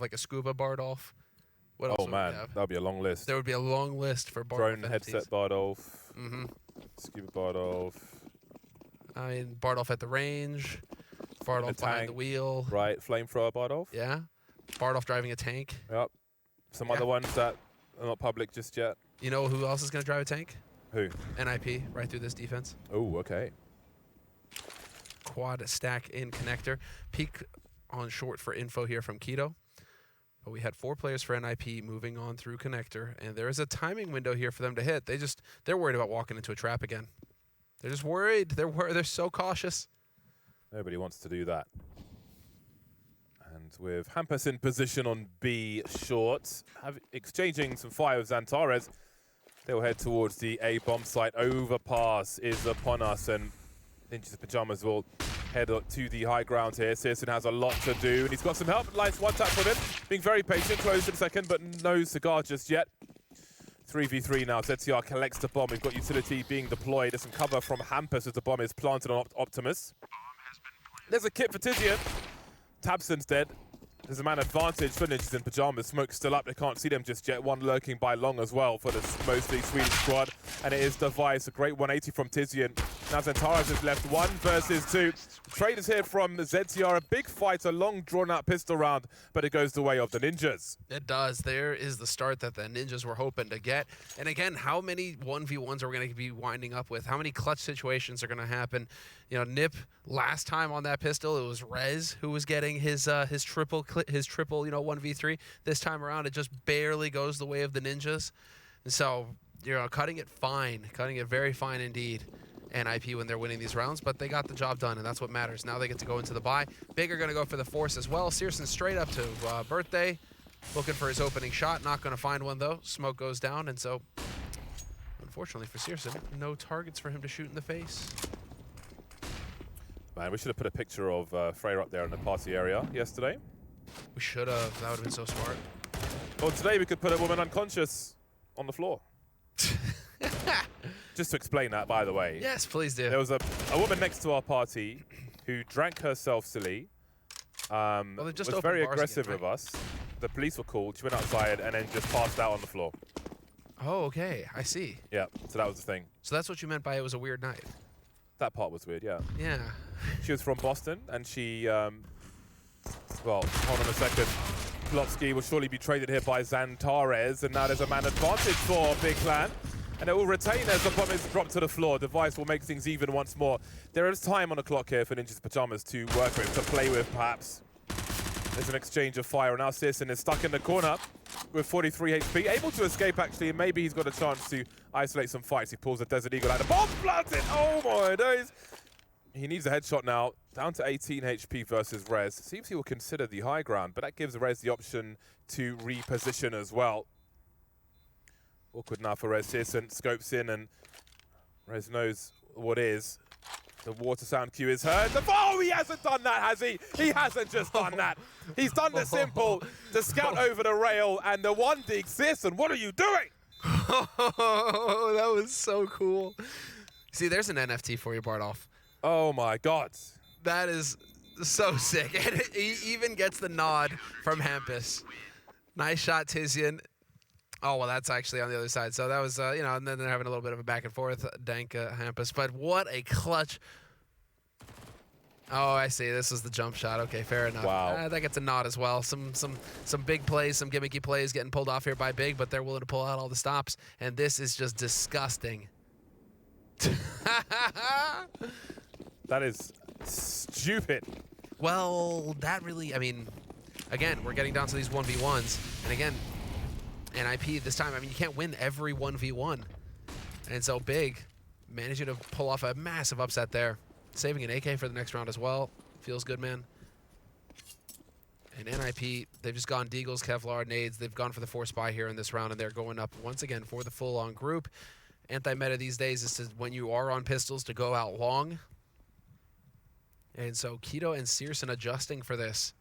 like a scuba Bardolph. What else Oh would we man, have? that would be a long list. There would be a long list for Bardolph Drone NFTs. headset Bardolph. Mm-hmm. Scuba Bardolph. I mean, Bardolph at the range. Bardolph behind the wheel. Right, flamethrower Bardolph. Yeah. Bardolph driving a tank. Yep. Some other ones that are not public just yet. You know who else is going to drive a tank? Who? NIP, right through this defense. Oh, okay. Quad stack in connector. Peek on short for info here from Keto. But we had 4 players for NIP moving on through connector, and there is a timing window here for them to hit. They're worried about walking into a trap again. They're just worried. They're so cautious. Nobody wants to do that. And with Hampus in position on B short, exchanging some fire with Xantares, they'll head towards the A bomb site. Overpass is upon us, and Ninjas Pyjamas will head up to the high ground here. Searson has a lot to do, and he's got some help. Nice one tap from him, being very patient, closed in a second, but no cigar just yet. 3v3 now. ZTR collects the bomb. We've got utility being deployed. There's some cover from Hampus as the bomb is planted on Optimus. There's a kit for Tizian. Tabson's dead. There's a man advantage for Ninjas in Pyjamas. Smoke's still up. They can't see them just yet. One lurking by long as well for the mostly Swedish squad. And it is Device. A great 180 from Tizian. Now Xantares is left 1 versus 2. Traders here from ZTR. A big fight, a long drawn-out pistol round, but it goes the way of the Ninjas. It does. There is the start that the Ninjas were hoping to get. And again, how many 1v1s are we going to be winding up with? How many clutch situations are going to happen? You know, Nip, last time on that pistol, it was Rez who was getting his triple, 1v3. This time around, it just barely goes the way of the Ninjas. And so, you know, cutting it fine, cutting it very fine indeed. NIP when they're winning these rounds, but they got the job done, and that's what matters. Now they get to go into the buy. Big are going to go for the force as well. Searson straight up to Birthday, looking for his opening shot. Not going to find one, though. Smoke goes down, and so, unfortunately for Searson, no targets for him to shoot in the face. Man, we should have put a picture of Freyr up there in the party area yesterday. We should have. That would have been so smart. Well, today we could put a woman unconscious on the floor. Just to explain that, by the way. Yes, please do. There was a woman next to our party who drank herself silly, was very aggressive with us. The police were called, she went outside and then just passed out on the floor. Oh, okay. I see. Yeah, so that was the thing. So that's what you meant by it was a weird night. That part was weird, yeah. Yeah. She was from Boston and she, well, hold on a second. Klopsky will surely be traded here by Xantares, and now there's a man advantage for Big Clan. And it will retain as the bomb is dropped to the floor. Device will make things even once more. There is time on the clock here for Ninjas Pyjamas to work with, to play with, perhaps. There's an exchange of fire, and now Searson is stuck in the corner with 43 HP. Able to escape, actually, and maybe he's got a chance to isolate some fights. He pulls the Desert Eagle out. The bomb planted! Oh my days! He needs a headshot now. Down to 18 HP versus Rez. Seems he will consider the high ground, but that gives Rez the option to reposition as well. Awkward now for Rez. Searson scopes in, and Rez knows what is. The water sound cue is heard. Oh, he hasn't done that, has he? He hasn't just done that. He's done the simple to scout over the rail, and the one dig. Searson, what are you doing? Oh, that was so cool. See, there's an NFT for you, Bardolph. Oh my God. That is so sick. And he even gets the nod from Hampus. Nice shot, Tizian. Oh, well, that's actually on the other side. So that was, and then they're having a little bit of a back and forth, Dank Hampus. But what a clutch. Oh, I see. This was the jump shot. Okay, fair enough. Wow. That gets a nod as well. Some big plays, some gimmicky plays getting pulled off here by Big, but they're willing to pull out all the stops. And this is just disgusting. That is stupid. Well, that really, again, we're getting down to these 1v1s. And again, NIP this time, you can't win every 1v1. And so Big managing to pull off a massive upset there. Saving an AK for the next round as well. Feels good, man. And NIP, they've just gone Deagles, Kevlar, nades. They've gone for the force buy here in this round, and they're going up once again for the full-on group. Anti-meta these days is to, when you are on pistols, to go out long. And so Keto and Searson adjusting for this.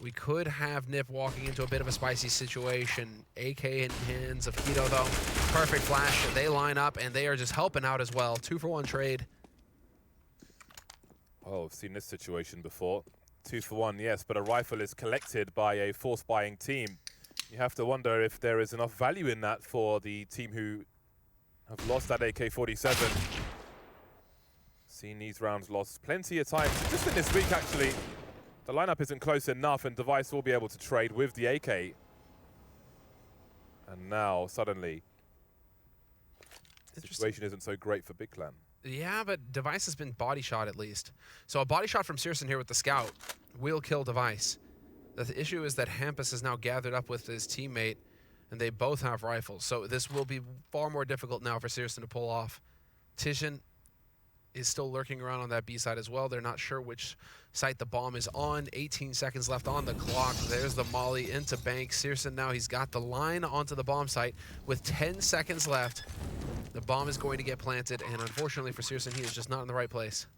We could have Nip walking into a bit of a spicy situation. AK in hands of Keto, though. Perfect flash. They line up, and they are just helping out as well. 2-for-1 trade. Oh, I've seen this situation before. 2-for-1, yes, but a rifle is collected by a force buying team. You have to wonder if there is enough value in that for the team who have lost that AK-47. Seen these rounds lost plenty of times. Just in this week, actually, the lineup isn't close enough, and Device will be able to trade with the AK. And now, suddenly, the situation isn't so great for Big Clan. Yeah, but Device has been body shot at least. So a body shot from Searson here with the scout will kill Device. The issue is that Hampus is now gathered up with his teammate, and they both have rifles. So this will be far more difficult now for Searson to pull off. Tijan is still lurking around on that B side as well. They're not sure which site the bomb is on. 18 seconds left on the clock. There's the molly into Bank. Searson now, he's got the line onto the bomb site with 10 seconds left. The bomb is going to get planted, and unfortunately for Searson, he is just not in the right place.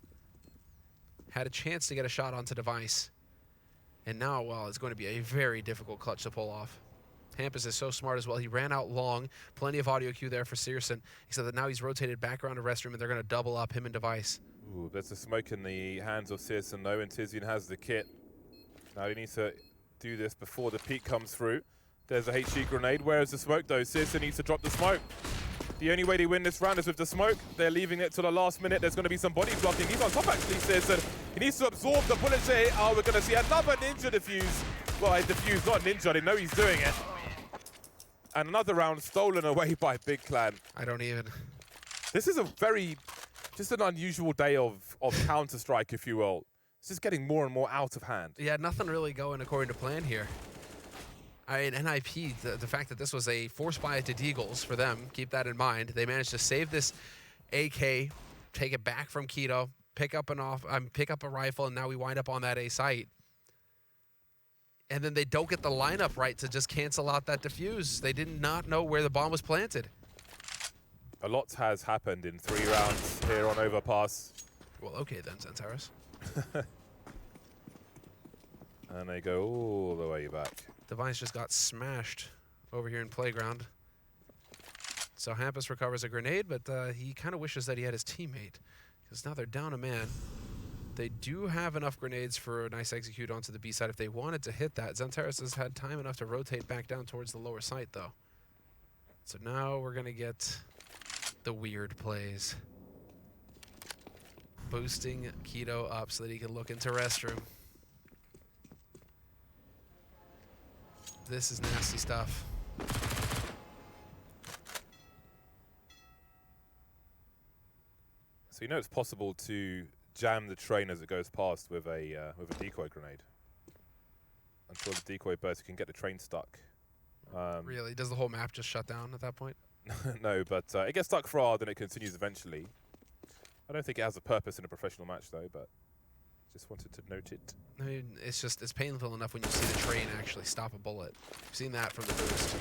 Had a chance to get a shot onto Device. And now, well, it's going to be a very difficult clutch to pull off. Hampus is so smart as well. He ran out long. Plenty of audio cue there for Searson. Except that now he's rotated back around the restroom, and they're going to double up him and Device. Ooh, there's a smoke in the hands of Searson, though, and Tizian has the kit. Now he needs to do this before the peak comes through. There's a HG grenade. Where is the smoke, though? Searson needs to drop the smoke. The only way they win this round is with the smoke. They're leaving it to the last minute. There's going to be some body blocking. He's on top, actually, Searson. He needs to absorb the bullet shade. Oh, we're going to see another ninja defuse. Well, a defuse, not ninja. They know he's doing it. And another round stolen away by Big Clan. I don't even. This is just an unusual day of Counter-Strike, if you will. It's just getting more and more out of hand. Yeah, nothing really going according to plan here. I mean, NIP, the fact that this was a force buy to Deagles for them, keep that in mind. They managed to save this AK, take it back from Keto, pick up a rifle, and now we wind up on that A site. And then they don't get the lineup right to just cancel out that defuse. They did not know where the bomb was planted. A lot has happened in 3 rounds here on Overpass. Well, okay then, Xantares. And they go all the way back. Device just got smashed over here in Playground. So Hampus recovers a grenade, but he kind of wishes that he had his teammate, because now they're down a man. They do have enough grenades for a nice execute onto the B side if they wanted to hit that. Xantares has had time enough to rotate back down towards the lower site, though. So now we're going to get the weird plays. Boosting Keto up so that he can look into restroom. This is nasty stuff. So you know it's possible to jam the train as it goes past with a decoy grenade. Until the decoy bursts, you can get the train stuck. Really? Does the whole map just shut down at that point? No, but it gets stuck for a while, then it continues eventually. I don't think it has a purpose in a professional match, though, but just wanted to note it. I mean, it's painful enough when you see the train actually stop a bullet. We've seen that from the boost.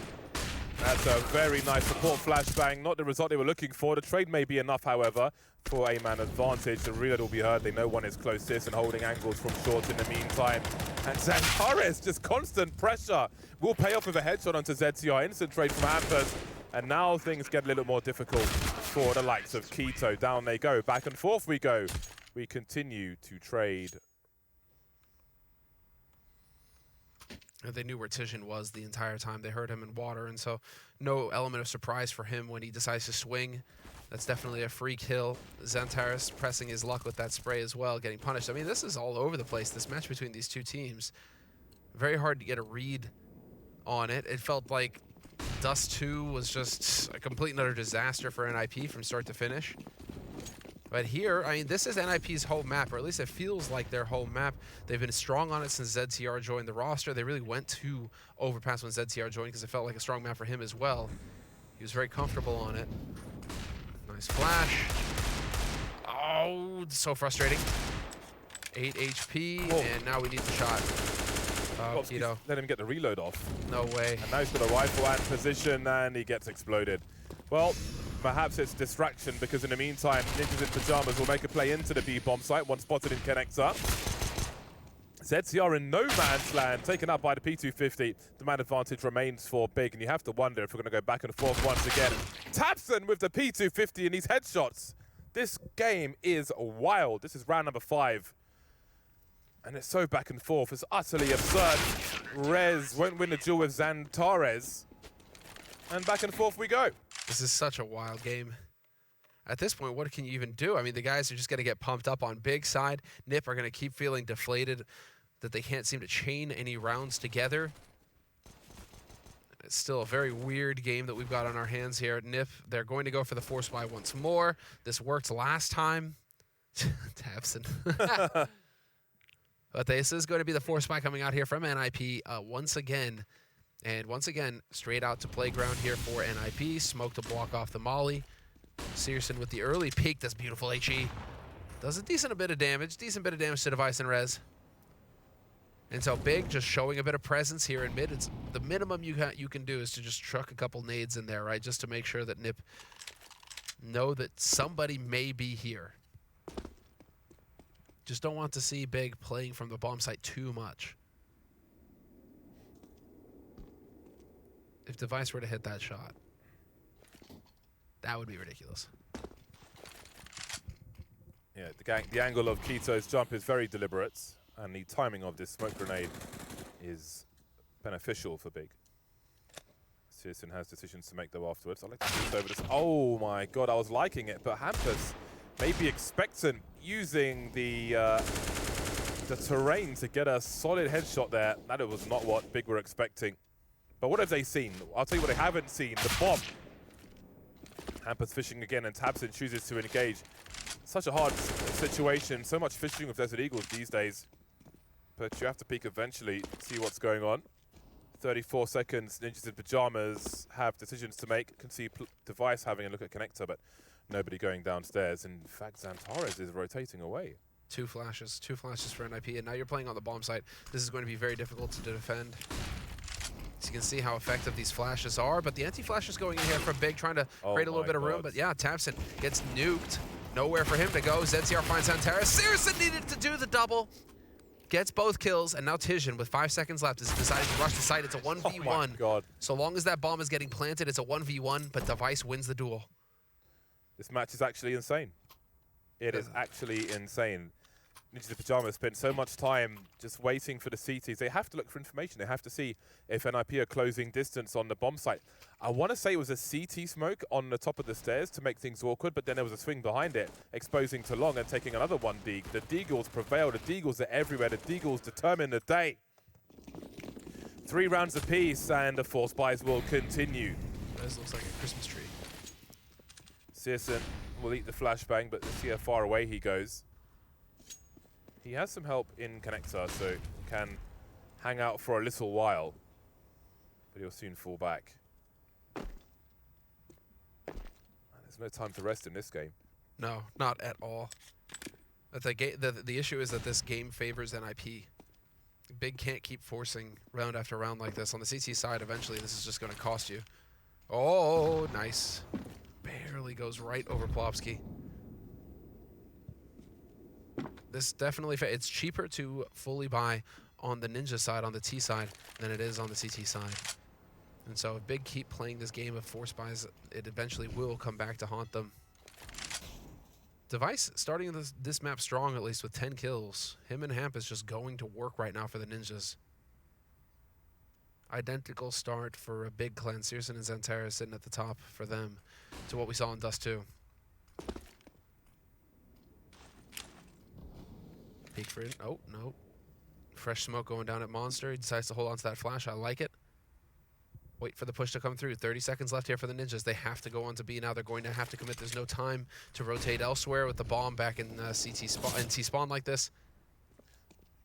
That's a very nice support flashbang. Not the result they were looking for. The trade may be enough, however, for a man advantage. The reload will be heard. They know one is closest and holding angles from short in the meantime. And Xantares, just constant pressure, will pay off with a headshot onto ZTR. Instant trade from Hampus. And now things get a little more difficult for the likes of Keto. Down they go. Back and forth we go. We continue to trade. They knew where Tijan was the entire time. They heard him in water, and so no element of surprise for him when he decides to swing. That's definitely a free kill. Xantares pressing his luck with that spray as well, getting punished. I mean, this is all over the place, this match between these two teams. Very hard to get a read on it. It felt like Dust 2 was just a complete and utter disaster for NIP from start to finish. But here, I mean, this is NIP's home map, or at least it feels like their home map. They've been strong on it since ZTR joined the roster. They really went to Overpass when ZTR joined because it felt like a strong map for him as well. He was very comfortable on it. Nice flash. Oh, so frustrating. 8 HP, Whoa. and now we need the shot. Oh, Keto. Let him get the reload off. No way. And now he's got a rifle and position, and he gets exploded. Well, perhaps it's distraction, because in the meantime, Ninjas in Pyjamas will make a play into the B-bomb site, one spotted in connector. ZCR in no man's land, taken up by the P250. The man advantage remains for Big, and you have to wonder if we're going to go back and forth once again. Tapson with the P250 and these headshots. This game is wild. This is round number 5. And it's so back and forth. It's utterly absurd. Rez won't win the duel with Xantares. And back and forth we go. This is such a wild game. At this point, what can you even do? I mean, the guys are just going to get pumped up on big side. Nip are going to keep feeling deflated that they can't seem to chain any rounds together. It's still a very weird game that we've got on our hands here at Nip. They're going to go for the force buy once more. This worked last time. Tabson. But this is going to be the force buy coming out here from NIP once again. And once again, straight out to playground here for NIP. Smoke to block off the molly. Searson with the early peek. That's beautiful HE. Does a decent bit of damage. Decent bit of damage to Device and Rez. And so Big just showing a bit of presence here in mid. It's the minimum you can do is to just truck a couple nades in there, right? Just to make sure that Nip know that somebody may be here. Just don't want to see Big playing from the bomb site too much. If Device were to hit that shot, that would be ridiculous. Yeah, the angle of Keto's jump is very deliberate, and the timing of this smoke grenade is beneficial for Big. Searson has decisions to make though afterwards. I'd like to see this over this. Oh my god, I was liking it, but Hampus may be expectant, using the terrain to get a solid headshot there. That was not what Big were expecting. But what have they seen? I'll tell you what they haven't seen. The bomb. Hampus fishing again, and Tabson chooses to engage. Such a hard situation. So much fishing with Desert Eagles these days. But you have to peek eventually, see what's going on. 34 seconds. Ninjas in Pyjamas have decisions to make. Can see Device having a look at Connector, but nobody going downstairs. In fact, Xantares is rotating away. Two flashes for NIP, and now you're playing on the bomb site. This is going to be very difficult to defend. So you can see how effective these flashes are, but the anti-flash is going in here from Big, trying to create a little bit of room. But yeah, Tabson gets nuked. Nowhere for him to go. ZCR finds Xantares. Searson needed to do the double. Gets both kills, and now Tijan, with 5 seconds left, is deciding to rush the site. It's a 1v1. Oh my god. So long as that bomb is getting planted, it's a 1v1, but Device wins the duel. This match is actually insane. It is actually insane. Ninjas in Pyjamas spent so much time just waiting for the CTs. They have to look for information. They have to see if NIP are closing distance on the bomb site. I want to say it was a CT smoke on the top of the stairs to make things awkward, but then there was a swing behind it, exposing to Long and taking another one Deagle. The Deagles prevail. The Deagles are everywhere. The Deagles determine the day. 3 rounds apiece, and the force buys will continue. This looks like a Christmas tree. Searson will eat the flashbang, but let's see how far away he goes. He has some help in Connector, so can hang out for a little while, but he'll soon fall back. There's no time to rest in this game. No, not at all. But the issue is that this game favors NIP. Big can't keep forcing round after round like this. On the CT side, eventually this is just going to cost you. Oh, nice. Barely goes right over Plopsky. This definitely, it's cheaper to fully buy on the Ninja side, on the T side, than it is on the CT side. And so if Big keep playing this game of force buys, it eventually will come back to haunt them. Device starting this map strong, at least with 10 kills. Him and Hamp is just going to work right now for the Ninjas. Identical start for a Big clan. Searson and Xantares sitting at the top for them to what we saw in Dust 2. Peek for it. Oh, no. Fresh smoke going down at Monster. He decides to hold on to that flash. I like it. Wait for the push to come through. 30 seconds left here for the Ninjas. They have to go on to B now. They're going to have to commit. There's no time to rotate elsewhere with the bomb back in T-spawn like this.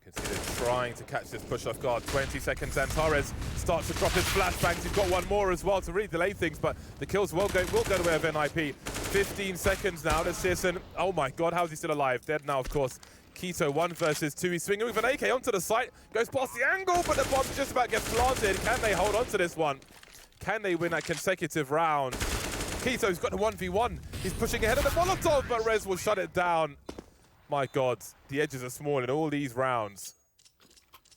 You can see they're trying to catch this push off guard. 20 seconds. Xantares starts to drop his flashbangs. He's got one more as well to really delay things, but the kills will go the way of NIP. 15 seconds now to Searson. Oh my god, how is he still alive? Dead now, of course. Keto 1 versus 2. He's swinging with an AK onto the site. Goes past the angle, but the bomb just about gets planted. Can they hold on to this one? Can they win a consecutive round? Keto's got the 1v1. He's pushing ahead of the Molotov, but Rez will shut it down. My god, the edges are small in all these rounds.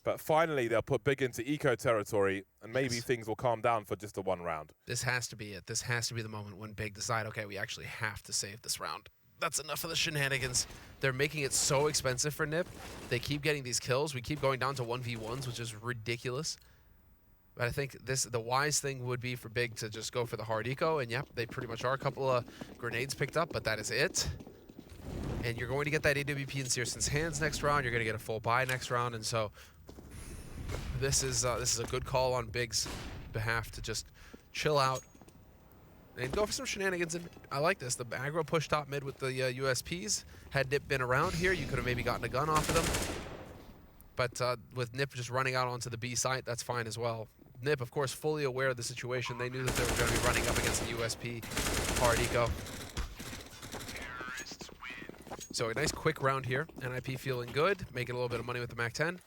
But finally, they'll put Big into eco territory, and maybe things will calm down for just the 1 round. This has to be it. This has to be the moment when Big decide, okay, we actually have to save this round. that's enough of the shenanigans. They're making it so expensive for Nip. They keep getting these kills. We keep going down to 1v1s, which is ridiculous. But I think the wise thing would be for Big to just go for the hard eco. And yep, they pretty much are. A couple of grenades picked up, but that is it. And you're going to get that AWP in Searson's hands next round. You're going to get a full buy next round. And so this is a good call on Big's behalf to just chill out and go for some shenanigans. And I like this. The aggro push top mid with the USPs. Had Nip been around here, you could have maybe gotten a gun off of them. But with Nip just running out onto the B site, that's fine as well. Nip, of course, fully aware of the situation. They knew that they were going to be running up against the USP hard eco. So a nice quick round here. NIP feeling good, making a little bit of money with the MAC-10.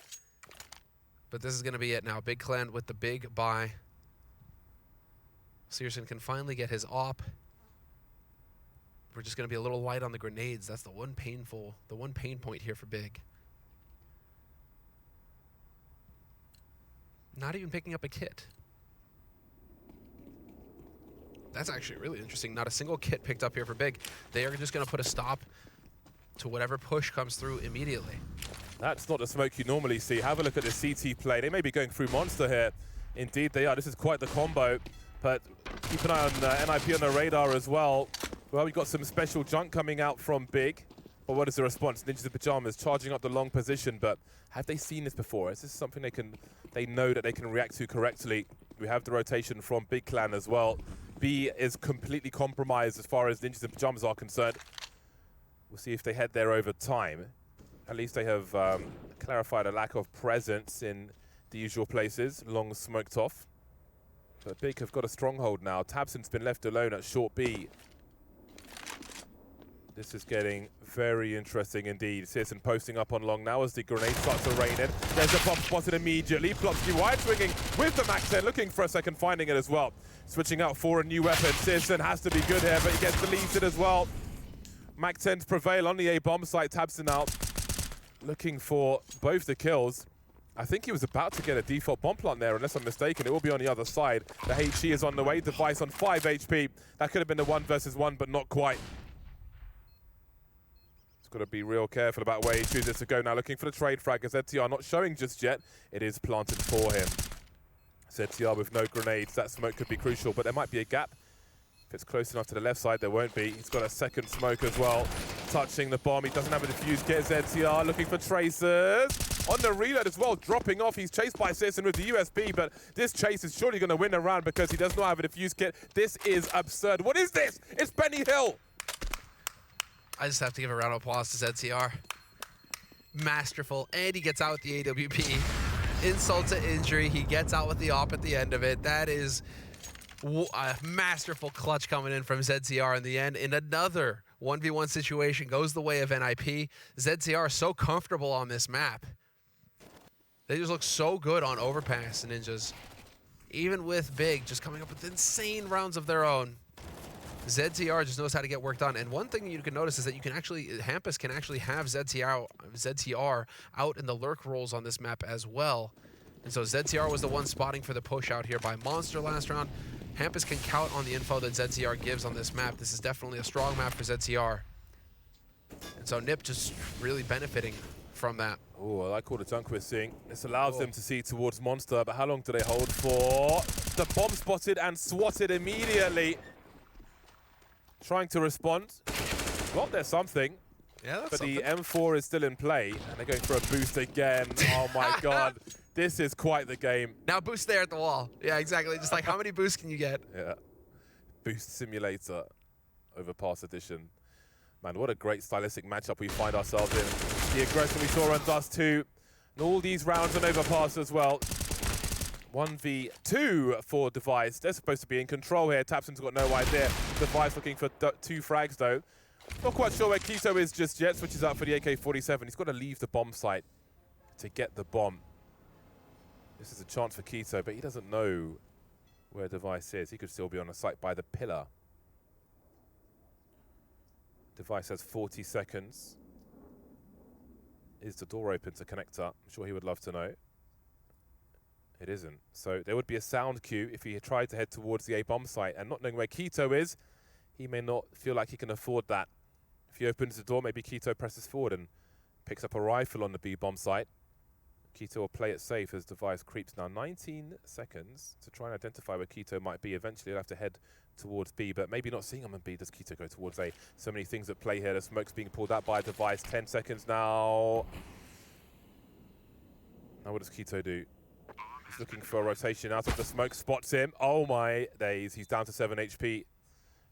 But this is going to be it now. Big Clan with the big buy. Searson can finally get his op. We're just going to be a little light on the grenades. That's the one pain point here for Big. Not even picking up a kit. That's actually really interesting. Not a single kit picked up here for Big. They are just going to put a stop to whatever push comes through immediately. That's not the smoke you normally see. Have a look at the CT play. They may be going through Monster here. Indeed they are. This is quite the combo. But keep an eye on NIP on the radar as well. Well, we've got some special junk coming out from Big. But what is the response? Ninjas in Pyjamas charging up the long position. But have they seen this before? Is this something they know that they can react to correctly? We have the rotation from Big Clan as well. B is completely compromised as far as Ninjas in Pyjamas are concerned. We'll see if they head there over time. At least they have clarified a lack of presence in the usual places. Long smoked off. But Big have got a stronghold now. Tabson's been left alone at short B. This is getting very interesting indeed. Searson posting up on long now as the grenade starts to rain in. There's a pop spotted immediately. Plopsky wide swinging with the MAC-10, looking for a second, finding it as well. Switching out for a new weapon. Searson has to be good here, but he gets the lead it as well. MAC-10s prevail on the A bomb site. Tabson out, looking for both the kills. I think he was about to get a default bomb plant there, unless I'm mistaken. It will be on the other side. The HE is on the way. Device on 5 HP. That could have been a 1 versus 1, but not quite. Got to be real careful about where he chooses to go now, looking for the trade frag as ZTR not showing just yet. It is planted for him. ZTR with no grenades. That smoke could be crucial, but there might be a gap. If it's close enough to the left side, there won't be. He's got a second smoke as well. Touching the bomb. He doesn't have a defuse kit. ZTR looking for tracers. On the reload as well, dropping off. He's chased by Searson with the USB, but this chase is surely going to win a round because he does not have a defuse kit. This is absurd. What is this? It's Benny Hill. I just have to give a round of applause to ZCR. Masterful, and he gets out with the AWP. Insult to injury, he gets out with the op at the end of it. That is a masterful clutch coming in from ZCR in the end. In another 1v1 situation, goes the way of NIP. ZCR is so comfortable on this map. They just look so good on Overpass, Ninjas. Even with Big just coming up with insane rounds of their own. ZTR just knows how to get work done. And one thing you can notice is that you can actually, Hampus can actually have ZTR out in the lurk roles on this map as well. And so ZTR was the one spotting for the push out here by Monster last round. Hampus can count on the info that ZTR gives on this map. This is definitely a strong map for ZTR. And so Nip just really benefiting from that. Oh, I like all the junk we're seeing. This allows them to see towards Monster, but how long do they hold for? The bomb spotted and swatted immediately. Trying to respond. Well, there's something. Yeah, that's but something. The M4 is still in play, and they're going for a boost again. Oh my god. This is quite the game. Now boost there at the wall. Yeah, exactly. Just like, how many boosts can you get? Yeah. Boost Simulator. Overpass edition. Man, what a great stylistic matchup we find ourselves in. The aggression we saw on Dust 2. And all these rounds on Overpass as well. 1v2 for Device. They're supposed to be in control here. Tabson's got no idea. Device looking for 2 frags though. Not quite sure where Keto is just yet. Switches out for the AK-47. He's got to leave the bomb site to get the bomb. This is a chance for Keto, but he doesn't know where Device is. He could still be on a site by the pillar. Device has 40 seconds. Is the door open to connector? I'm sure he would love to know. It isn't. So there would be a sound cue if he tried to head towards the A-bomb site, and not knowing where Keto is, he may not feel like he can afford that. If he opens the door, maybe Quito presses forward and picks up a rifle on the B bomb site. Quito will play it safe as Device creeps now. 19 seconds to try and identify where Quito might be. Eventually he'll have to head towards B, but maybe not seeing him on B. Does Quito go towards A? So many things at play here. The smoke's being pulled out by Device. 10 seconds now. Now what does Quito do? He's looking for a rotation out of the smoke. Spots him. Oh my days. He's down to 7 HP.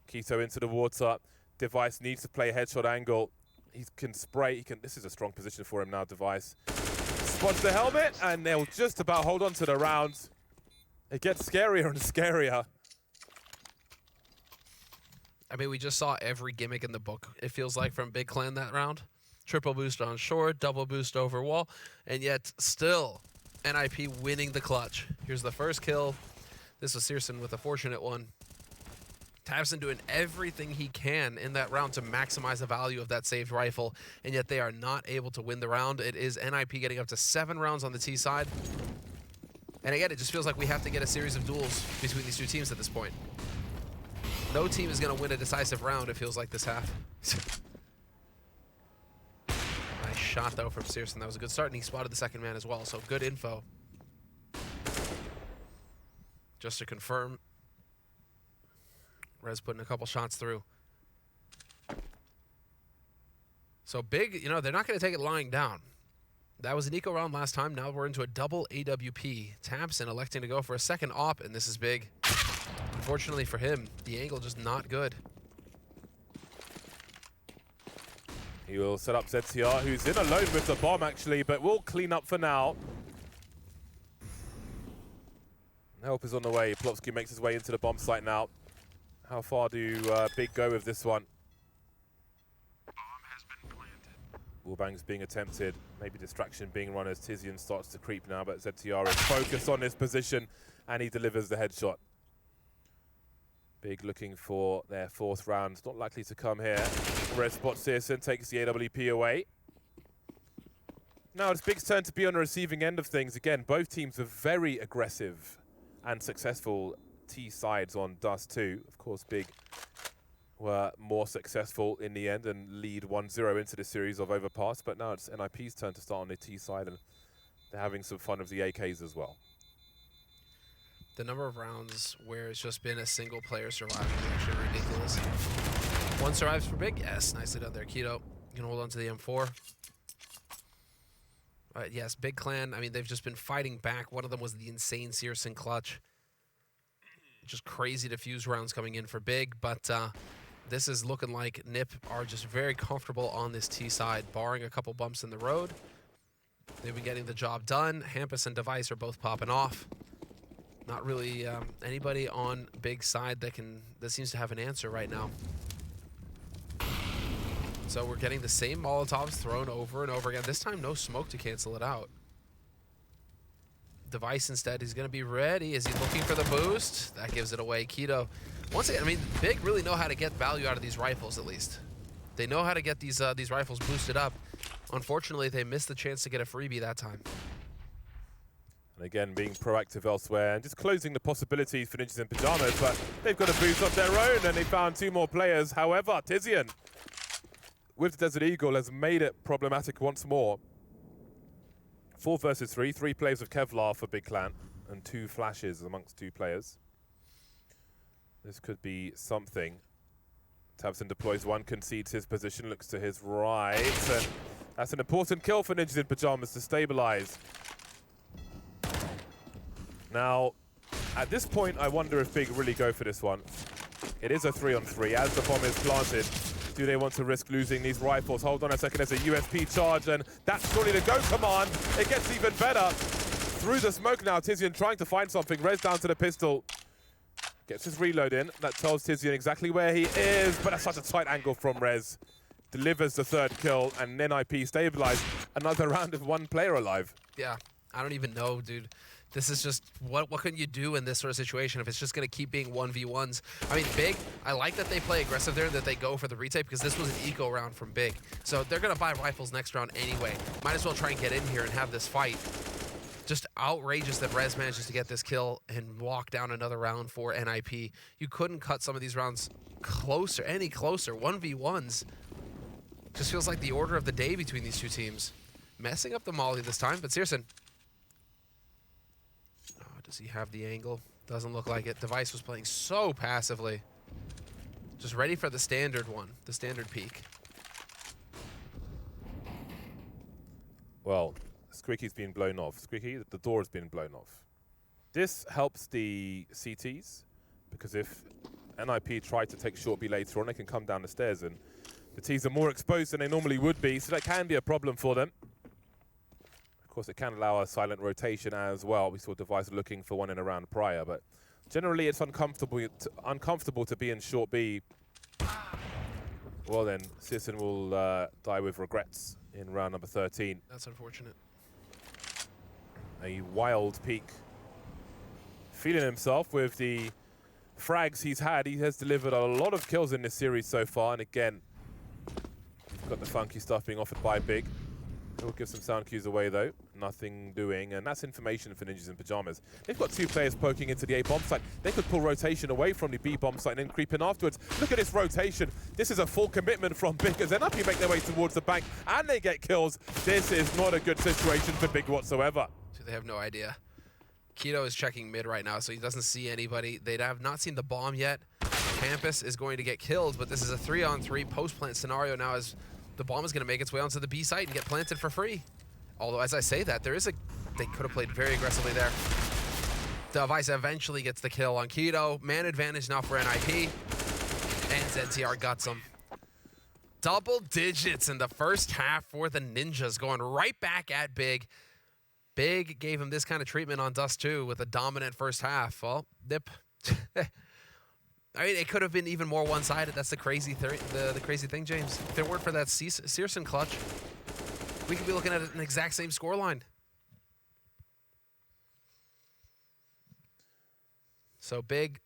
Quito into the water. Device needs to play a headshot angle. He can spray. This is a strong position for him now, Device. Spots the helmet, and they'll just about hold on to the round. It gets scarier and scarier. I mean, we just saw every gimmick in the book, it feels like, from Big Clan that round. Triple boost on short, double boost over wall, and yet still NIP winning the clutch. Here's the first kill. This was Searson with a fortunate one. tabseN doing everything he can in that round to maximize the value of that saved rifle, and yet they are not able to win the round. It is NIP getting up to 7 rounds on the T side. And again, it just feels like we have to get a series of duels between these two teams at this point. No team is going to win a decisive round, it feels like, this half. Nice shot, though, from Searson. That was a good start, and he spotted the second man as well, so good info. Just to confirm, Rez putting a couple shots through. So big, you know, they're not going to take it lying down. That was an eco round last time. Now we're into a double AWP. tabseN electing to go for a second op, and this is big. Unfortunately for him, the angle just not good. He will set up ZTR, who's in alone with the bomb, actually, but will clean up for now. Help is on the way. Plopsky makes his way into the bomb site now. How far do Big go with this one? Wallbangs being attempted, maybe distraction being run as Tizian starts to creep now, but ZTR is focused on his position, and he delivers the headshot. Big looking for their 4th round. It's not likely to come here. Red spots Searson, takes the AWP away. Now it's Big's turn to be on the receiving end of things. Again, both teams are very aggressive and successful T sides on Dust 2. Of course, Big were more successful in the end and lead 1-0 into the series of Overpass, but now it's NIP's turn to start on the T side, and they're having some fun with the AKs as well. The number of rounds where it's just been a single player surviving is actually ridiculous. One survives for Big. Yes, nicely done there, Quito. You can hold on to the M4. Yes, Big Clan, I mean, they've just been fighting back. One of them was the insane Searson clutch. Just crazy defuse rounds coming in for Big, but this is looking like NIP are just very comfortable on this T side, barring a couple bumps in the road. They've been getting the job done. Hampus and Device are both popping off. Not really anybody on Big side that seems to have an answer right now. So we're getting the same Molotovs thrown over and over again. This time, no smoke to cancel it out. Device instead, he's going to be ready. Is he looking for the boost? That gives it away. Quito, once again, I mean, Big really know how to get value out of these rifles, at least. They know how to get these rifles boosted up. Unfortunately, they missed the chance to get a freebie that time. And again, being proactive elsewhere and just closing the possibilities for Ninjas in Pyjamas, but they've got a boost of their own, and they found 2 more players. However, Tizian, with the Desert Eagle, has made it problematic once more. 4 versus 3, 3 plays of Kevlar for Big Clan, and 2 flashes amongst 2 players. This could be something. tabseN deploys 1, concedes his position, looks to his right, and that's an important kill for Ninjas in Pyjamas to stabilize. Now, at this point, I wonder if Big really go for this one. It is a 3-on-3 as the bomb is planted. Do they want to risk losing these rifles? Hold on a second, there's a USP charge, and that's surely the go command. It gets even better. Through the smoke now, Tizian trying to find something. Rez down to the pistol. Gets his reload in. That tells Tizian exactly where he is, but that's such a tight angle from Rez. Delivers the 3rd kill, and NIP stabilized. Another round of 1 player alive. Yeah, I don't even know, dude. This is just, what can you do in this sort of situation if it's just going to keep being 1v1s? I mean, Big, I like that they play aggressive there, that they go for the retake, because this was an eco round from Big. So they're going to buy rifles next round anyway. Might as well try and get in here and have this fight. Just outrageous that Rez manages to get this kill and walk down another round for NIP. You couldn't cut some of these rounds closer, any closer. 1v1s. Just feels like the order of the day between these two teams. Messing up the molly this time, but Searson. Oh, does he have the angle? Doesn't look like it. Device was playing so passively. Just ready for the standard one, the standard peak. Well, Squeaky's been blown off. Squeaky, the door has been blown off. This helps the CTs, because if NIP try to take short B later on, they can come down the stairs, and the Ts are more exposed than they normally would be, so that can be a problem for them. Of course, it can allow a silent rotation as well. We saw Device looking for one in a round prior, but generally it's uncomfortable to be in short B. Well then, Searson will die with regrets in round number 13. That's unfortunate. A wild peak. Feeling himself with the frags he's had. He has delivered a lot of kills in this series so far, and again, he's got the funky stuff being offered by Big. He'll give some sound cues away though. Nothing doing, and that's information for Ninjas in Pyjamas. They've got two players poking into the A bomb site. They could pull rotation away from the B bomb site and then creep in afterwards. Look at this rotation. This is a full commitment from Big as NIP make their way towards the bank and they get kills. This is not a good situation for Big whatsoever. So they have no idea. Keto is checking mid right now, so he doesn't see anybody. They have not seen the bomb yet. Campus is going to get killed, but this is a 3-on-3 post-plant scenario now as the bomb is going to make its way onto the B site and get planted for free. Although, as I say that, they could have played very aggressively there. Device eventually gets the kill on Keto. Man advantage now for NIP. And ZTR guts him. Double digits in the first half for the Ninjas, going right back at Big. Big gave him this kind of treatment on Dust 2 with a dominant first half. Well, dip. I mean, it could have been even more one-sided. That's the crazy thing, James. If it weren't for that Searson clutch, we could be looking at an exact same scoreline. So Big,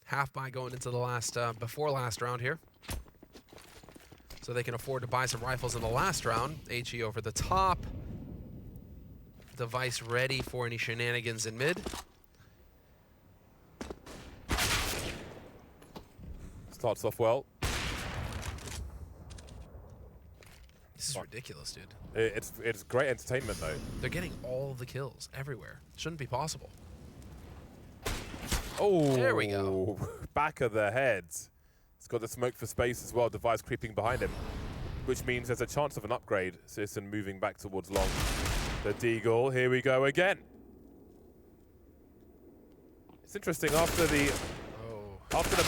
half buy going into the last, before last round here. So they can afford to buy some rifles in the last round. HE over the top. Device ready for any shenanigans in mid. Starts off well. This is ridiculous, dude. It's great entertainment though. They're getting all the kills everywhere. Shouldn't be possible. Oh, there we go. Back of the heads. It's got the smoke for space as well. Device creeping behind him, which means there's a chance of an upgrade. Searson moving back towards long. The Deagle, here we go again. It's interesting, after the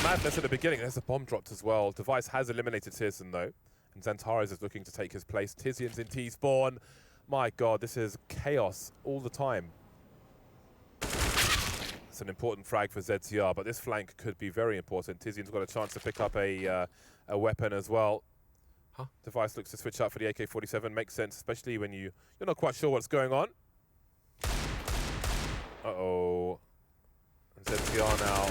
madness at the beginning, there's a bomb dropped as well. Device has eliminated Searson though, and Xantares is looking to take his place. Tizian's in T-spawn. My God, this is chaos all the time. It's an important frag for ZTR, but this flank could be very important. Tizian's got a chance to pick up a weapon as well. Huh? Device looks to switch out for the AK-47. Makes sense, especially when you're not quite sure what's going on. Uh-oh. And ZTR now.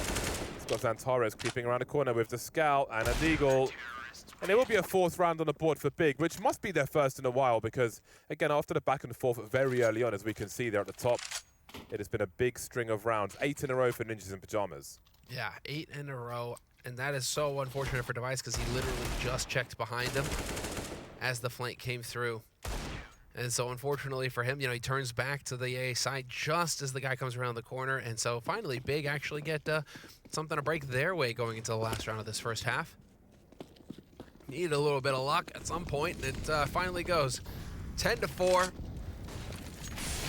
It's got Xantares creeping around the corner with the Scout and a Deagle. And there will be a fourth round on the board for Big, which must be their first in a while because, again, after the back and forth very early on, as we can see there at the top, it has been a big string of rounds. 8 in a row for Ninjas in Pyjamas. Yeah, 8 in a row. And that is so unfortunate for Device because he literally just checked behind him as the flank came through. And so unfortunately for him, he turns back to the A side just as the guy comes around the corner. And so finally, Big actually get something to break their way going into the last round of this first half. Needed a little bit of luck at some point, and it finally goes. 10-4.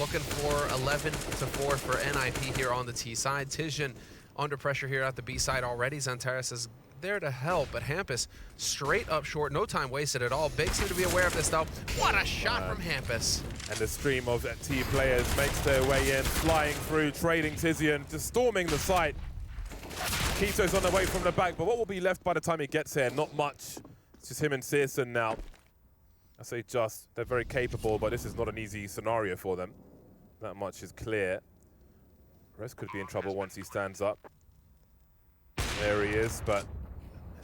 Looking for 11-4 for NIP here on the T side. Tizian under pressure here at the B side already. Xantares is there to help, but Hampus straight up short. No time wasted at all. Big seem to be aware of this, though. What a shot from Hampus. And the stream of T players makes their way in, flying through, trading Tizian, just storming the site. Keto's on the way from the back, but what will be left by the time he gets here? Not much. It's just him and Searson now. I say just, they're very capable, but this is not an easy scenario for them. That much is clear. Rest could be in trouble once he stands up. There he is, but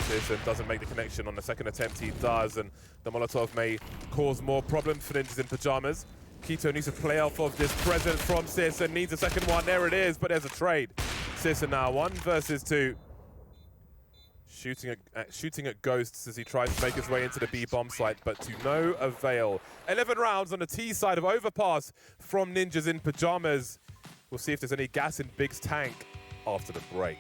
Searson doesn't make the connection on the second attempt. He does, and the Molotov may cause more problems for Ninjas in Pyjamas. Keto needs to play off of this presence from Searson. Needs a second one. There it is, but there's a trade. Searson now 1 versus 2. Shooting at Ghosts as he tries to make his way into the B bomb site, but to no avail. 11 rounds on the T side of Overpass from Ninjas in Pyjamas. We'll see if there's any gas in Big's tank after the break.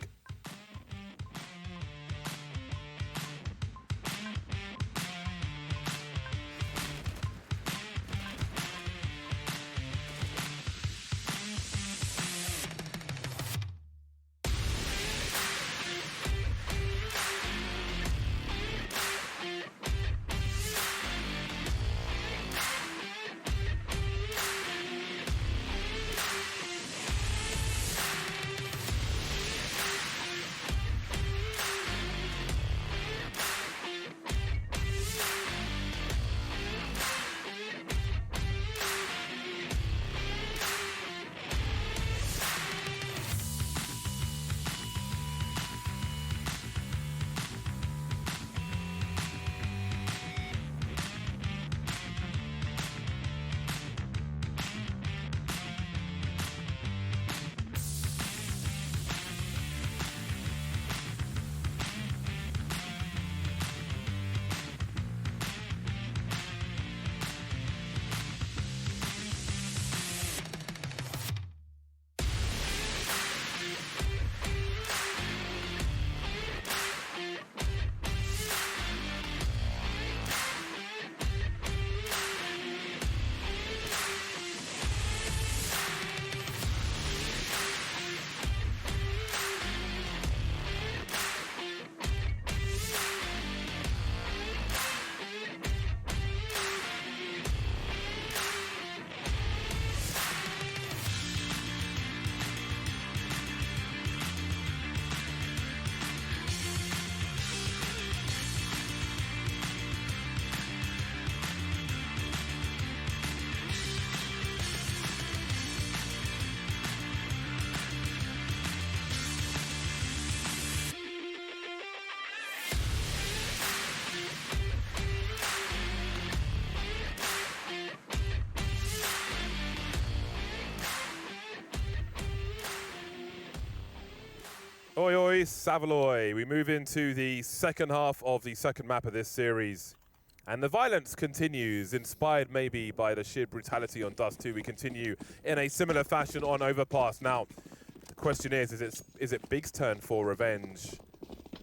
Oi, oi, Savaloy. We move into the second half of the second map of this series. And the violence continues, inspired maybe by the sheer brutality on Dust 2. We continue in a similar fashion on Overpass. Now, the question is it Big's turn for revenge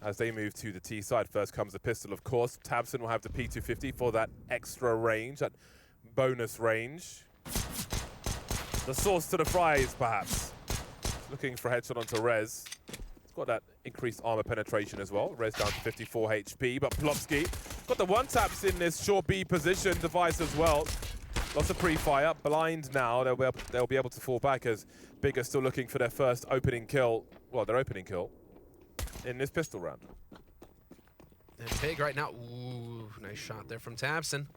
as they move to the T side? First comes the pistol, of course. tabseN will have the P250 for that extra range, that bonus range. The sauce to the fries, perhaps. Looking for a headshot onto Rez. Got that increased armor penetration as well. Rez down to 54 HP, but Plopsky got the one-taps in this short B position device as well. Lots of pre-fire. Blind now. They'll be able to fall back as Big are still looking for their first opening kill. Well, their opening kill in this pistol round. And Big right now. Ooh, nice shot there from tabseN.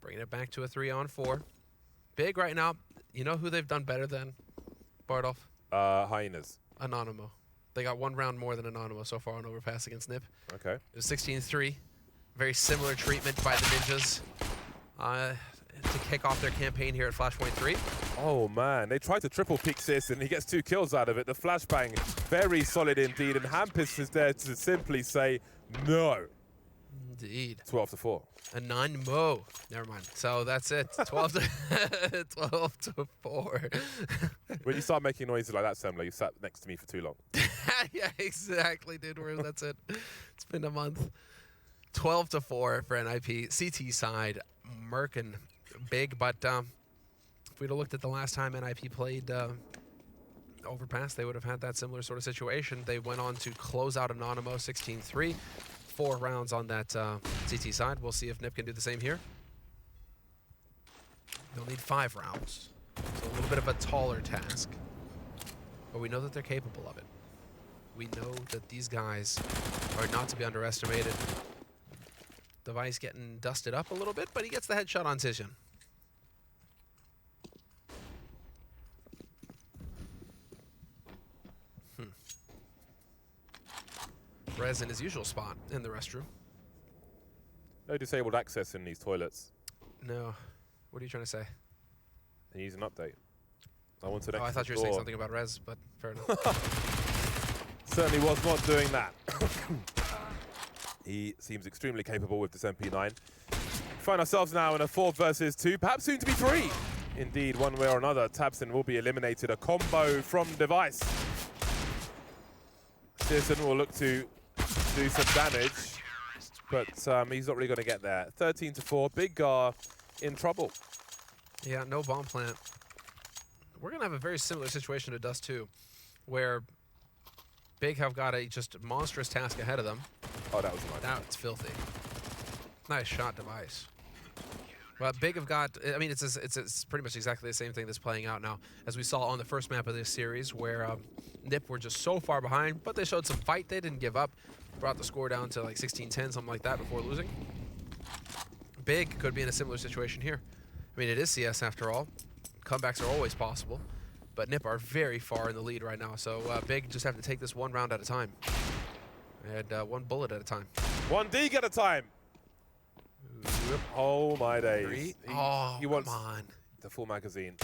Bringing it back to a 3-on-4. Big right now. You know who they've done better than, Bardolph? Hyenas. Anonymous. They got one round more than Anonymous so far on Overpass against Nip. Okay. It was 16-3. Very similar treatment by the Ninjas to kick off their campaign here at Flashpoint 3. Oh, man. They tried to triple peek Sis, and he gets 2 kills out of it. The flashbang, very solid indeed. And Hampus is there to simply say no. Indeed. 12-4. A non-mo. Never mind. So that's it. 12 to 4. When you start making noises like that, Semler, you sat next to me for too long. Yeah, exactly, dude. That's it. It's been a month. 12 to 4 for NIP. CT side, Merkin, Big, but if we'd have looked at the last time NIP played Overpass, they would have had that similar sort of situation. They went on to close out Anonymous 16-3. 4 rounds on that CT side. We'll see if Nip can do the same here. They'll need 5 rounds. So a little bit of a taller task. But we know that they're capable of it. We know that these guys are not to be underestimated. Device getting dusted up a little bit, but he gets the headshot on Tishan. Rez in his usual spot in the restroom. No disabled access in these toilets. No. What are you trying to say? They use an update. I wanted I thought you were saying something about Rez, but fair enough. Certainly was not doing that. He seems extremely capable with this MP9. Find ourselves now in a 4 versus 2, perhaps soon to be 3. Indeed, one way or another, tabseN will be eliminated. A combo from Device. searsson will look to do some damage, but he's not really going to get there. 13-4, Big are in trouble. Yeah, no bomb plant. We're going to have a very similar situation to Dust 2, where Big have got a just monstrous task ahead of them. Oh, that was nice. That's filthy. Nice shot, Device. Well, Big have got, I mean, it's pretty much exactly the same thing that's playing out now as we saw on the first map of this series, where Nip were just so far behind, but they showed some fight. They didn't give up. Brought the score down to like 16-10, something like that, before losing. Big could be in a similar situation here. I mean, it is CS after all. Comebacks are always possible, but Nip are very far in the lead right now, so Big just have to take this one round at a time. And one bullet at a time. One dig at a time. Oh my days. He wants come on. The full magazine.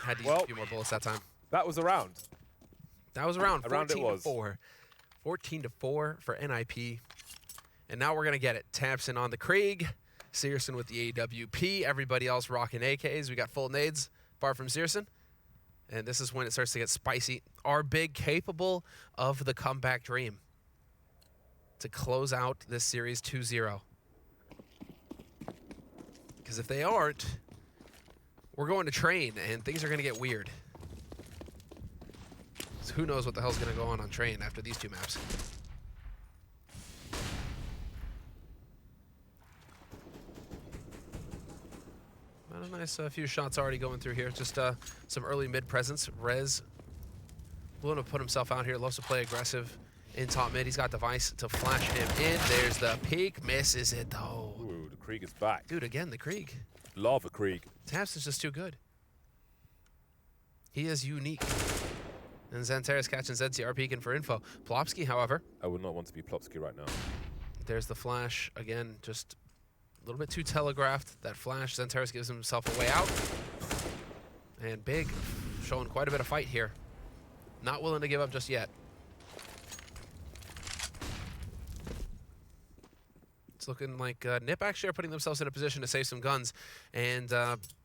Had to use a few more bullets that time. That was a round. That was a round. A round it was. 14-4 for NIP. And now we're going to get it. tabseN on the Krieg. searsson with the AWP. Everybody else rocking AKs. We got full nades, apart from searsson. And this is when it starts to get spicy. Are Big capable of the comeback dream to close out this series 2-0? Because if they aren't, we're going to train, and things are going to get weird. So who knows what the hell's going to go on train after these two maps. But a nice few shots already going through here. Just some early mid presence. Rez willing to put himself out here. Loves to play aggressive in top mid. He's got Device to flash him in. There's the peek. Misses it, though. Ooh, the Krieg is back. Dude, again, the Krieg. Love a Krieg. tabseN's just too good. He is unique. And Xantares catching ZTR peeking for info. Plopsky, however. I would not want to be Plopsky right now. There's the flash. Again, just a little bit too telegraphed. That flash. Xantares gives himself a way out. And Big showing quite a bit of fight here. Not willing to give up just yet. It's looking like Nip actually are putting themselves in a position to save some guns. And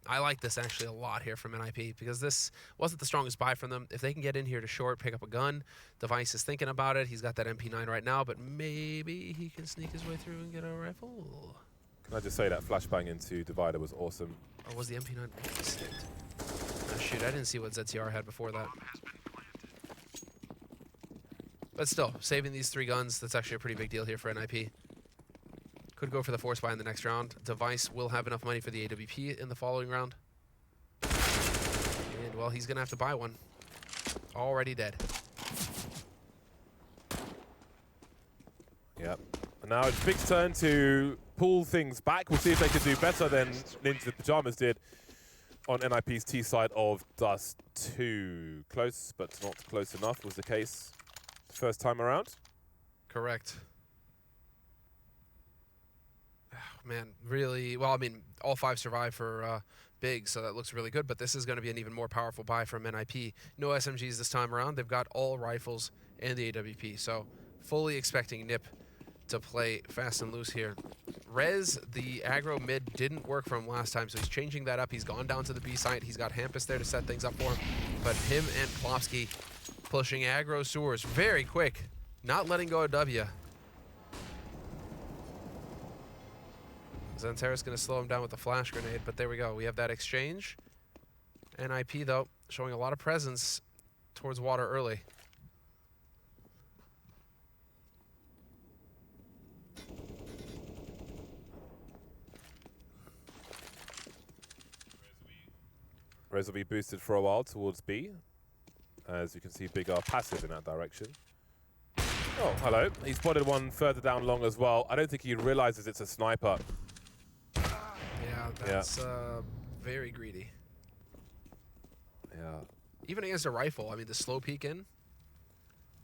I like this actually a lot here from NIP, because this wasn't the strongest buy from them. If they can get in here to short, pick up a gun, Device is thinking about it. He's got that MP9 right now, but maybe he can sneak his way through and get a rifle. Can I just say that flashbang into Divider was awesome. Or was the MP9 opposite? Oh, shoot, I didn't see what ZTR had before that. But still, saving these 3 guns, that's actually a pretty big deal here for NIP. Could go for the force buy in the next round. Device will have enough money for the AWP in the following round. And, well, he's going to have to buy one. Already dead. Yep. And now it's Big's turn to pull things back. We'll see if they can do better than Ninja Pyjamas did on NIP's T side of Dust 2. Close, but not close enough was the case the first time around. Correct. Man, really, well, I mean, all 5 survive for Big, so that looks really good, but this is going to be an even more powerful buy from NIP. No SMGs this time around. They've got all rifles and the AWP, so fully expecting Nip to play fast and loose here. Rez, the aggro mid, didn't work for him last time, so he's changing that up. He's gone down to the B site. He's got Hampus there to set things up for him, but him and Plopsky pushing aggro sewers very quick, not letting go of W. Xantares going to slow him down with the flash grenade, but there we go. We have that exchange. NIP, though, showing a lot of presence towards water early. Rez will be boosted for a while towards B. As you can see, Big are passive in that direction. Oh, hello. He spotted one further down long as well. I don't think he realizes it's a sniper. Yeah, that's very greedy. Yeah. Even against a rifle, I mean, the slow peek in.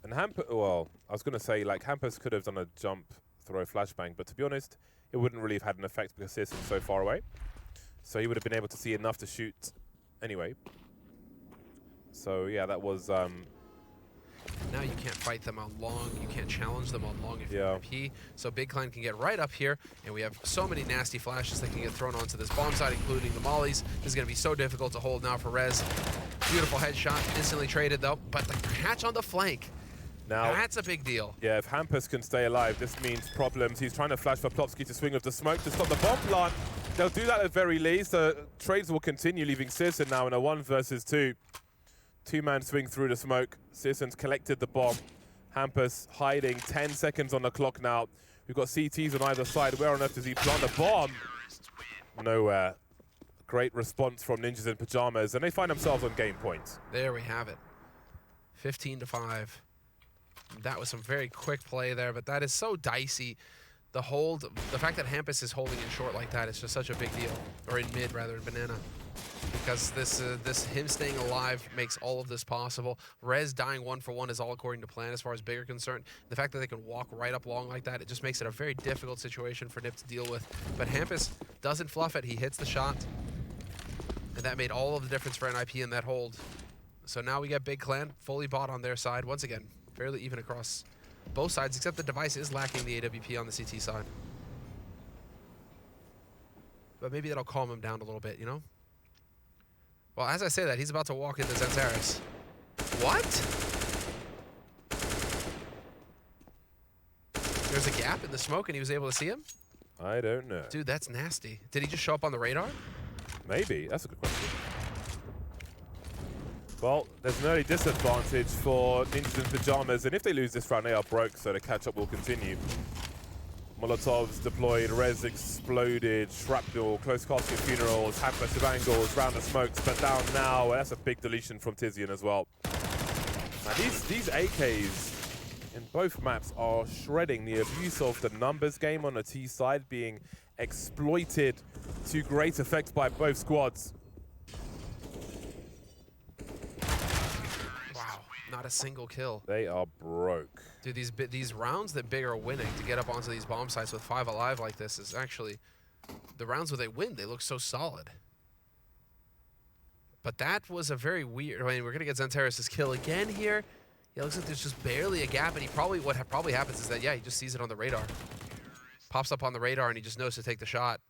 And well, I was going to say, like, Hampus could have done a jump throw flashbang, but to be honest, it wouldn't really have had an effect because searsson's so far away. So he would have been able to see enough to shoot anyway. So, yeah, that was... now you can't fight them on long, you can't challenge them on long if you're IP. So Big Clan can get right up here, and we have so many nasty flashes that can get thrown onto this bomb site, including the mollies. This is going to be so difficult to hold now for Rez. Beautiful headshot, instantly traded though, but the catch on the flank, now, that's a big deal. Yeah, if Hampus can stay alive, this means problems. He's trying to flash for Plopsky to swing with the smoke to stop the bomb plant. They'll do that at very least. The trades will continue, leaving Searson now in a 1 versus 2. Two-man swing through the smoke. Searson's collected the bomb. Hampus hiding, 10 seconds on the clock now. We've got CTs on either side. Where on earth does he plant the bomb? Nowhere. Great response from Ninjas in Pyjamas, and they find themselves on game point. There we have it. 15-5. That was some very quick play there, but that is so dicey. The hold, the fact that Hampus is holding in short like that is just such a big deal, or in mid rather, in banana, because this him staying alive makes all of this possible. Rez dying 1 for 1 is all according to plan as far as Big are concerned. The fact that they can walk right up long like that, it just makes it a very difficult situation for Nip to deal with. But Hampus doesn't fluff it. He hits the shot, and that made all of the difference for NIP in that hold. So now we get Big Clan fully bought on their side once again. Fairly even across both sides, except the device is lacking the AWP on the CT side. But maybe that'll calm him down a little bit, you know? Well, as I say that, he's about to walk into Xantares. What? There's a gap in the smoke and he was able to see him? I don't know. Dude, that's nasty. Did he just show up on the radar? Maybe. That's a good question. Well, there's an early disadvantage for Ninjas in Pyjamas, and if they lose this round, they are broke, so the catch-up will continue. Molotovs deployed, Rez exploded, shrapnel, close casket funerals, Hampus of angles, round the smokes, but down now. That's a big deletion from Tizian as well. Now, these AKs in both maps are shredding. The abuse of the numbers game on the T side being exploited to great effect by both squads. Not a single kill. They are broke. Dude, these rounds that Big are winning to get up onto these bomb sites with 5 alive like this is actually, the rounds where they win, they look so solid. But that was a very weird, I mean, we're going to get Xantares' kill again here. Yeah, it looks like there's just barely a gap, and he probably, what probably happens is that, yeah, he just sees it on the radar. Pops up on the radar, and he just knows to take the shot.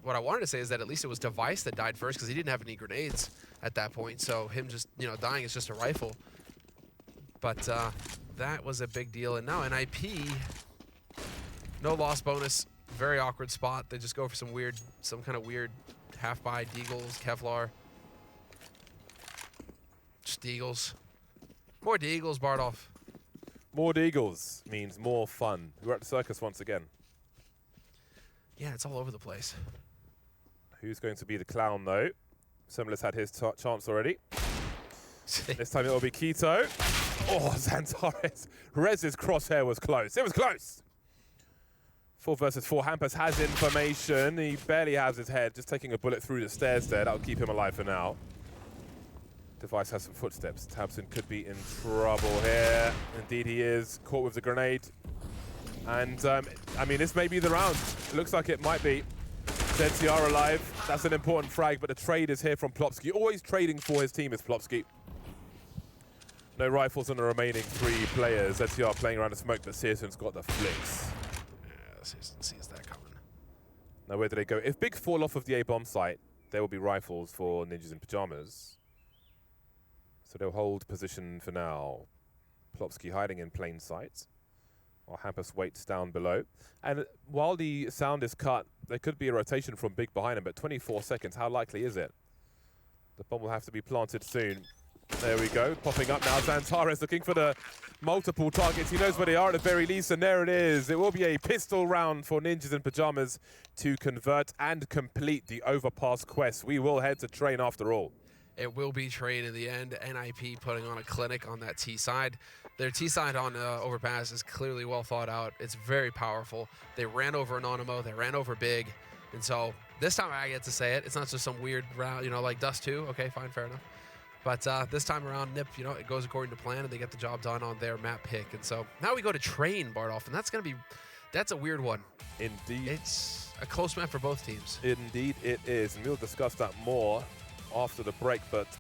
What I wanted to say is that at least it was Device that died first because he didn't have any grenades at that point. So him just, you know, dying is just a rifle. But that was a big deal. And now NIP, no loss bonus, very awkward spot. They just go for some kind of weird half-by Deagles, Kevlar. Just Deagles. More Deagles, Bardolph. More Deagles means more fun. We're at the circus once again. Yeah, it's all over the place. Who's going to be the clown, though? Semler's had his chance already. This time it will be Keto. Oh, Xantares. Rez's crosshair was close. It was close. 4 versus 4. Hampus has information. He barely has his head. Just taking a bullet through the stairs there. That'll keep him alive for now. Device has some footsteps. Tabson could be in trouble here. Indeed he is. Caught with the grenade. And, I mean, this may be the round. It looks like it might be. ZTR alive. That's an important frag, but the trade is here from Plopsky. Always trading for his team is Plopsky. No rifles on the remaining 3 players. ZTR playing around the smoke, but Searson's got the flicks. Yeah, Searson sees that coming. Now, where do they go? If Big fall off of the A-bomb site, there will be rifles for Ninjas in Pyjamas. So they'll hold position for now. Plopsky hiding in plain sight, while Hampus waits down below. And while the sound is cut, there could be a rotation from Big behind him, but 24 seconds, how likely is it? The bomb will have to be planted soon. There we go, popping up now. Xantares looking for the multiple targets. He knows where they are at the very least, and there it is. It will be a pistol round for Ninjas in Pyjamas to convert and complete the Overpass quest. We will head to train after all. It will be train in the end. NIP putting on a clinic on that T side. Their T side on Overpass is clearly well thought out. It's very powerful. They ran over Anonymous. They ran over Big. And so this time I get to say it. It's not just some weird round, you know, like Dust 2. Okay, fine, fair enough. But this time around, Nip, you know, it goes according to plan, and they get the job done on their map pick. And so now we go to train, Bardolph, and that's a weird one. Indeed. It's a close map for both teams. Indeed it is, and we'll discuss that more after the break, but